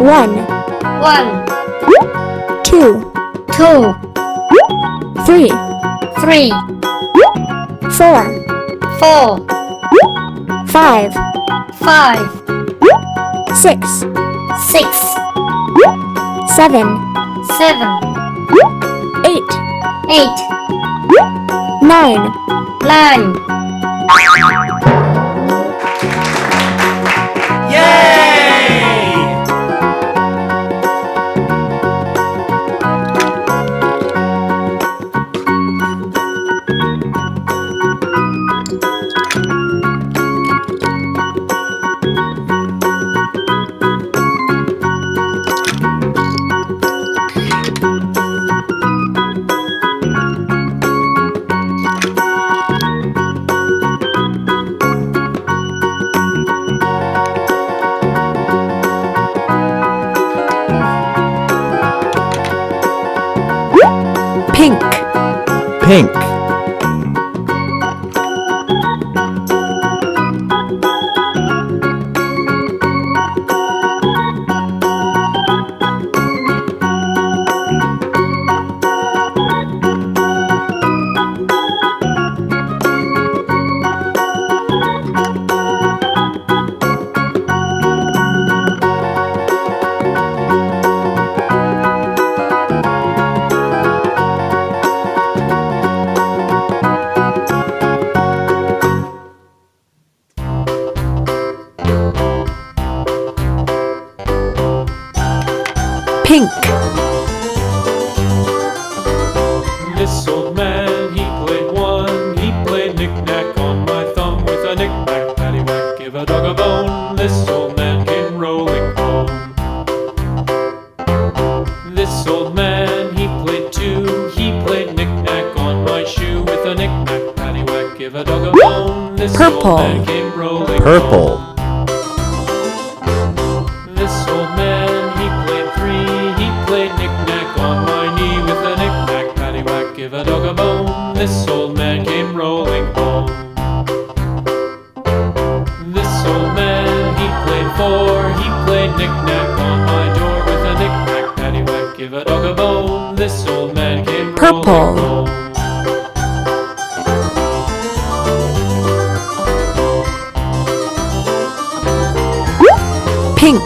1, 1, 2, 2, 3, 3, 4, 4, 5, 5, 6, 6, 7, 7, 8, 8, 9, 9. pink, Pink. pink, This old man, he played one. He played knick-knack on my thumb with a knick-knack, paddywhack, give a dog a bone. This old man came rolling home. This old man, he played two. He played knick-knack on my shoe with a knick-knack, paddywhack, give a dog a bone. This Purple. old man came rolling Purple. home. This old man, he played three. He played knick-knack on my knee with a knick-knack, paddywhack, give a dog a bone. This old man came rolling home. This old man, he played four. He played knick-knack on my door with a knick-knack, paddywhack, give a dog a bone. This old man came Purple. rolling home. pink,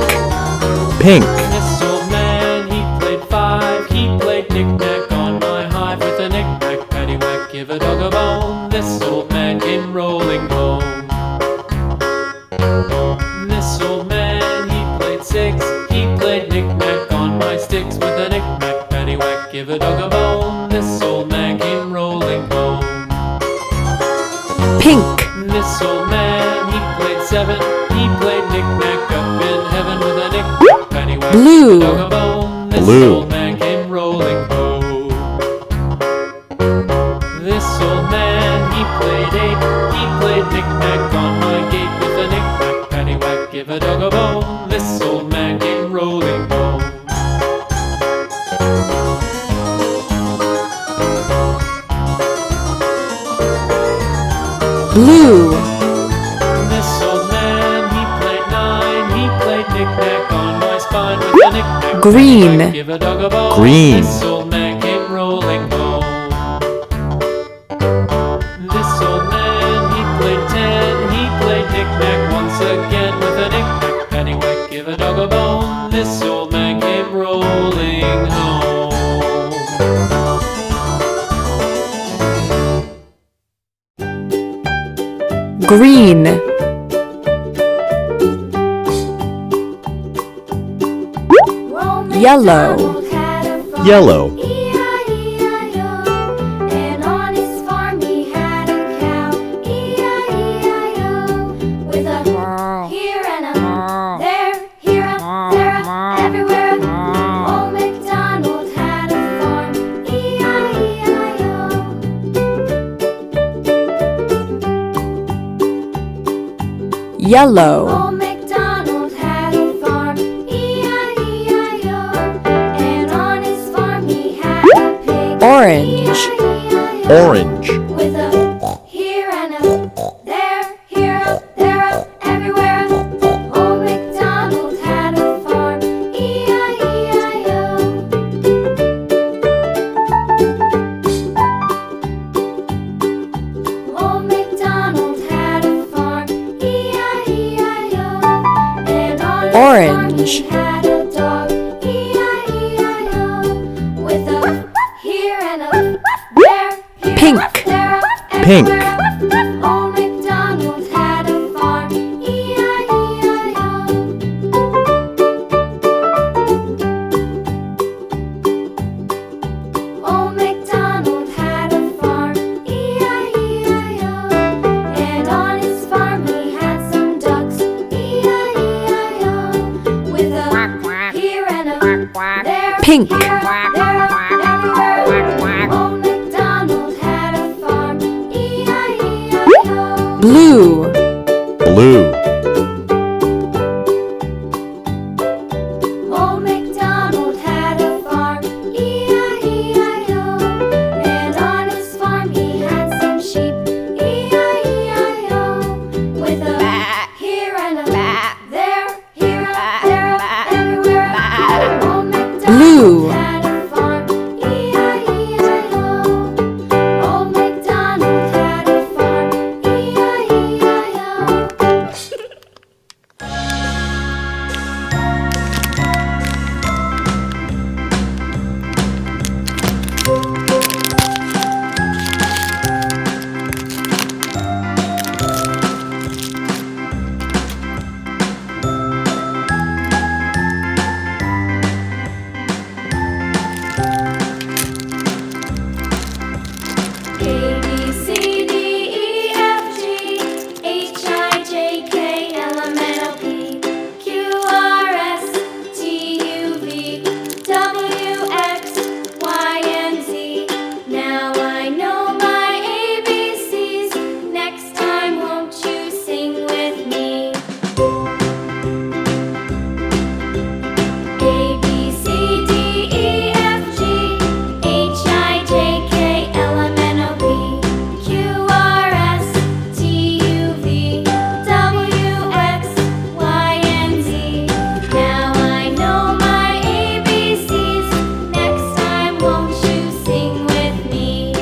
Pink. This old man, he played five. He played knick-knack on my hive with a knick-knack, paddywhack, give a dog a bone. This old man came rolling home. This old man, he played six. He played knick-knack on my sticks with a knick-knack, paddywhack, give a dog a bone. This old man came rolling home. pink, This old man, he played seven. He played knick-knack up in heaven with a knick-knack, paddywhack, Blue. give a dog a bone. This Blue. old man came rolling home. This old man, he played eight. He played knick-knack on my gate with a knick-knack, paddywhack, give a dog a bone. This old man came rolling home. blue, This old man, he played nine. He played knick-knack on my spine with a knick-knack, Green. paddywhack, give a dog a bone. Green. This old man came rolling home. This old man, he played ten. He played knick-knack once again with a knick-knack, paddywhack, give a dog a bone. This old man came rolling home. green, yellow, Yellow. And on his farm he had a cow, E-I-E-I-O, with a here and a there, here a, there a, everywhere. Old MacDonald had a farm, E-I-E-I-O. yellow, Old MacDonald had a farm, E-I-E-I-O, and on his farm he had a pig, orange, E-I-E-I-O, Orange. with a here and a there, here a, there a, everywhere. Old MacDonald had a farm, E-I-E-I-O. Orange. He had a dog, E-I-E-I-O, with a here and a there, here, Pink. there, Pink. everywhere. Old MacDonald had a farm, E-I-E-I-O. Old MacDonald had a farm, E-I-E-I-O. And on his farm he had some ducks, E-I-E-I-O. With a here and a there, Pink. here, there, everywhere. Old MacDonald had a farm, E-I-E-I-O. Blue. Blue. Old MacDonald had a farm, E-I-E-I-O. And on his farm he had some sheep, E-I-E-I-O. With a here and a there, here, there, everywhere. Old MacDonald Blue. had a farm, E-I-E-I-O. Old MacDonald had a farm, E-I-E-I-O. A, B, C, D, E, F, G, H, I, J, K, L, M, N, O, P, Q, R, S, T, U, V, W, X, Y, and Z. Now I know my ABCs. Next time, won't you sing with me? A, B, C, D, E, F, G, H, I, J, K, L, M, N, O, P, Q, R, S, T, U, V, W, X, Y, and Z. Now I know my ABCs. Next time, won't you sing with me?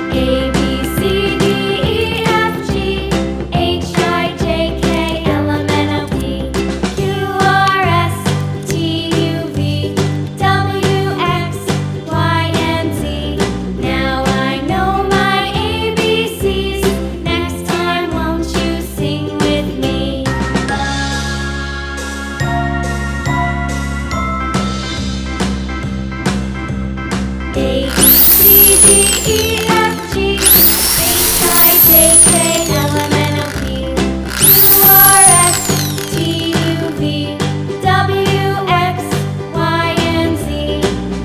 A, B, C, D, E, F, G, H, I, J, K, L, M, N, O, P, Q, R, S, T, U, V, W, X, Y, and Z. Now I know my ABCs. Next time, won't you sing with me? A, B, C, D, E, F, G, H, I, J, K, L, M, N, O, P, Q, R, S, T, U, V, W, X, Y, and Z.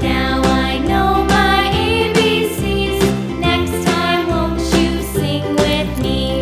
Now I know my ABCs. Next time, won't you sing with me?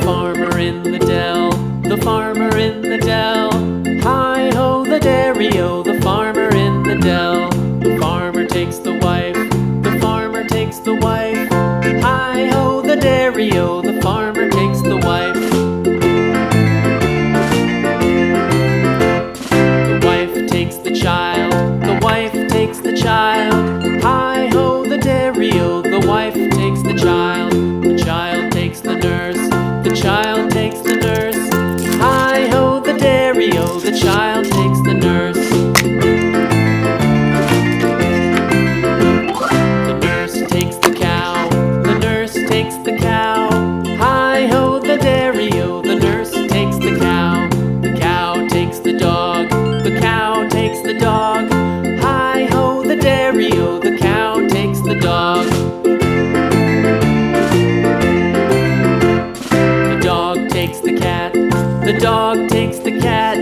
Farmer in the dell, the farmer in the dell. Hi-ho, the dairy-o, the farmer in the dell. The farmer takes the wife, the farmer takes the wife. Hi-ho, the dairy-o, the farmer takes the wife. The wife takes the child, the wife takes the child. Hi-ho, the dairy-o, the wife takes the child. The child takes the nurse, the child takes the nurse. Hi-ho, the dairy-o, the child takes the nurse. The nurse takes the cow, the nurse takes the cow. Hi-ho, the dairy-o, the nurse takes the cow. The cow takes the dog, the cow takes the dog. Hi-ho, the dairy-o, the cow takes the dog. The dog takes the cat, the dog takes the cat.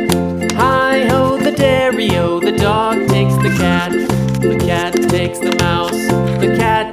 Hi-ho, the dairy-o, the dog takes the cat. The cat takes the mouse, the cat